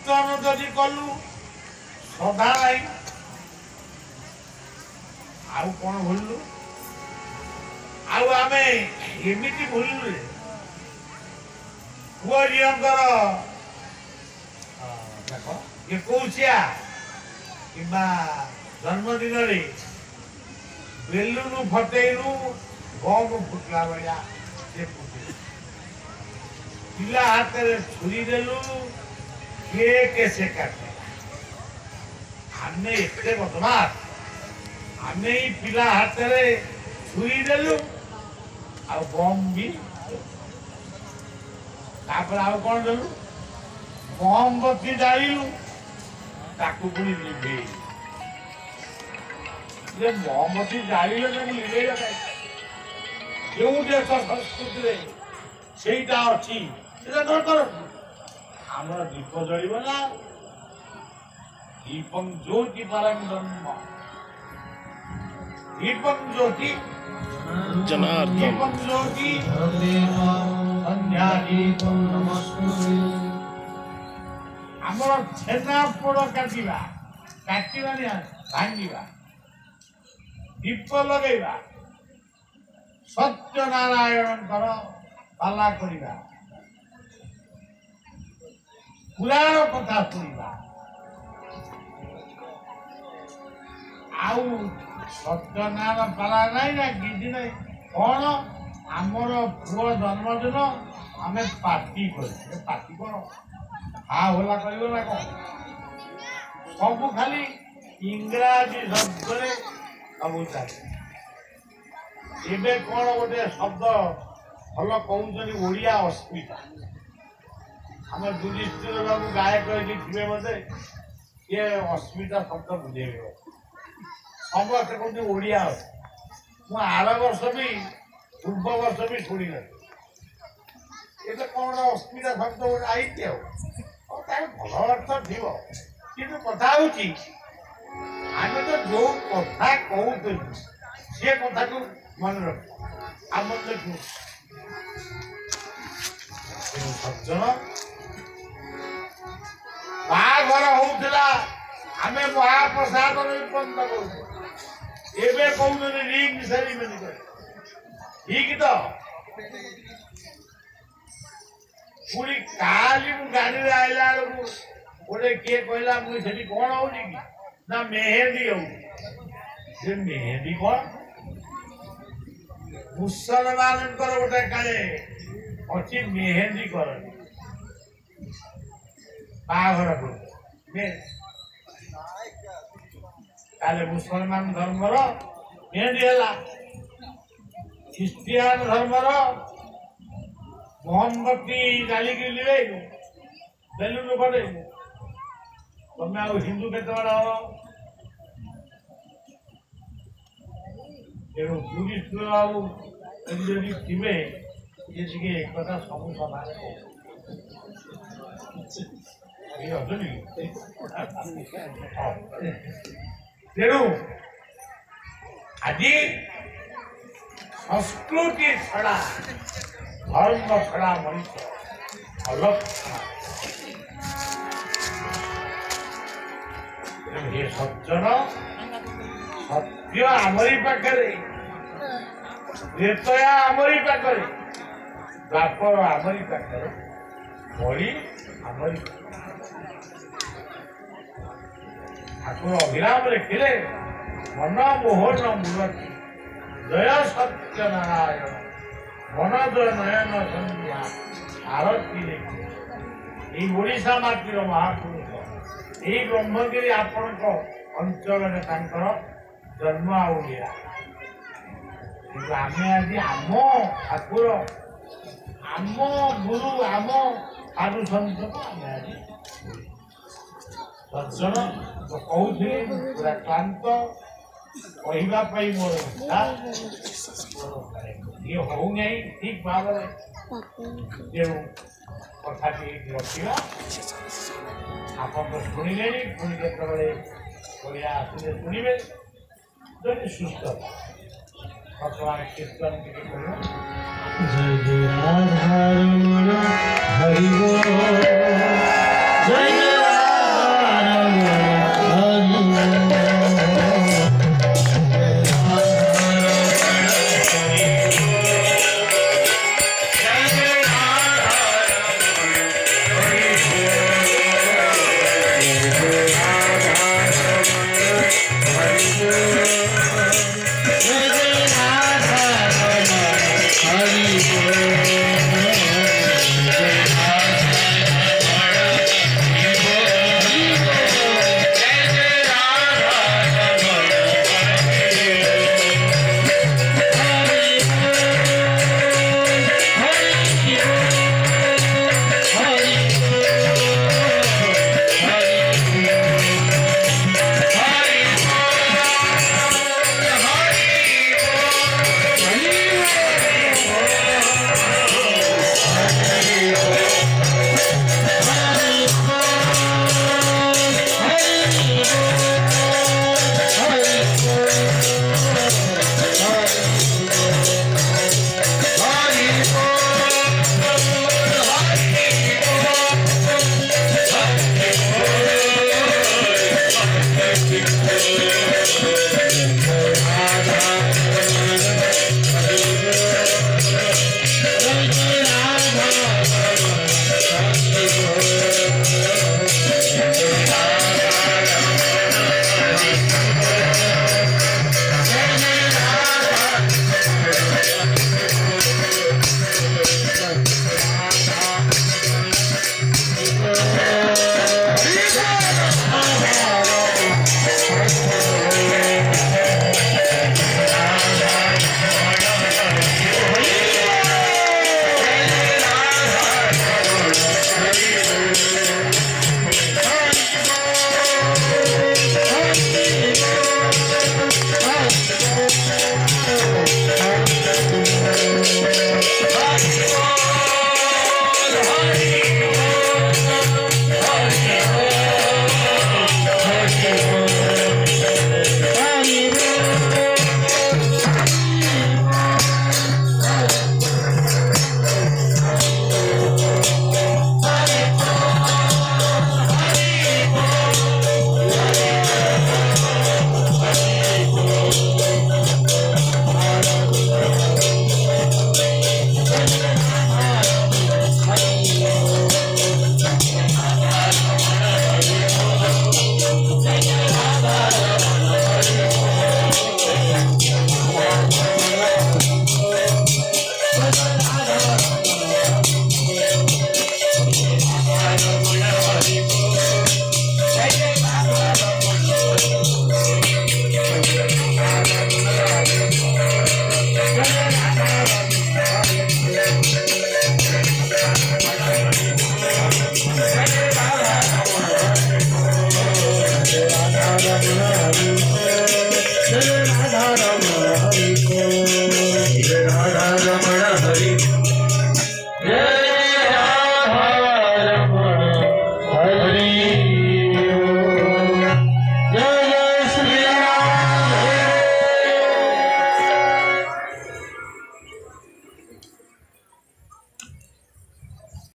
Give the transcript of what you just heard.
कीर्तन जदि कलु सदा नहीं आउ कौन भूलु आउ आमे एमिति भूलु पुओ झीकर देख एकोशिया कि जन्मदिन बेलुनु फटेनु बम फुटला भाया से फुटे पिला हाथ में छुरी देलु केक से काटे आमे एते बदमाश आमे ही पिला हाथ में छुरी देलु आ बम भी तापर आउ कौन देलु बम बत्ती जाइलु ताकू पुणी लिभे जे मोमबत्ती जाइले ताकू लिभे जो देश संस्कृति सेटा अच्छी दरकार आमर दीप जलिब ना दीपं ज्योति परम ब्रह्म दीपं ज्योति जनार्दन दीपं ज्योति संध्या दीपं नमस्ते आमर छेना पोड़ काटिबा काटिबा नहीं भांगिबा दीप लगेगा सत्यनारायण पाला करिबा पुराण कथा शुणा आउ सत्यनारायण पाला नहीं ना गिदी नहीं कौन आमर पुओ जन्मदिन आमे पार्टी कर पार्टी कौन हा होला करिबो ना कौन सब खाली इंग्राजी शब्द सब चाहिए एबे कौन गोटे शब्द भल कहते ओडिया अस्मिता आम युधिष्ठिर बाबू गायक थे मत ये अस्मिता शब्द बुझेब समस्त कहते ओडिया मुझ आर वर्ष भी पूर्व वर्ष भी शुणी ये कौन अस्मिता शब्द गोटे आई भल अर्थ थी कि कथा आम तो जो कथा कहते से कथा को मन रख आम देखू सज्जन बाघर होता आम महाप्रसाद बंद करे कहते रिंग सेरिमनी ठीक तो पुणी काली गाड़ी में आइला बेलू गोटे किए कहला मुझे कौन हो ना मेहंदी हो मेहंदी कौन मुसलमान गोटे काले अच्छी मेहंदी कर बाघर काले मुसलमान धर्मर मेहंदी है ख्रिस्टियान धर्मर मोहम्मती डाली लिवेनु बेलुनु बढ़ेनु तुम आ हिंदू के बड़ा हम तेणु टूरिस्ट बाबू यदि थे ये एक कथा सब समान तेणु आज संस्कृति छड़ा धर्म छड़ा मनुष्य अलग ये सज्जन सत्य आमरी पाखे निर्दया आमरी पाखे द्वापर आमरी पाखे बड़ी आमरी ठाकुर अभिराम लिखिले मन मोहन मूर्ति जय सत्यनारायण मनोजय नयन संध्या आरती लिखिले ओडिशा माटीर महापुरुष यही ब्रह्मगिरी आपण अंचल जन्म आउलिया आम आज आम ठाकुर आम गुरु आम साधु सन्त सज्जन तो कहते पूरा क्लांत कहवाई मोर इच्छा ये हो नहीं ठीक भाव तेणु कथा रखा आप तो शुणिले पुणी केतबे बढ़िया आसने शुणे जदि सुस्थ वर्तमान कीर्तन टिके जय जय राधा रमण हरि बोल जय Radha Ramana Hari Ko, Radha Ramana Hari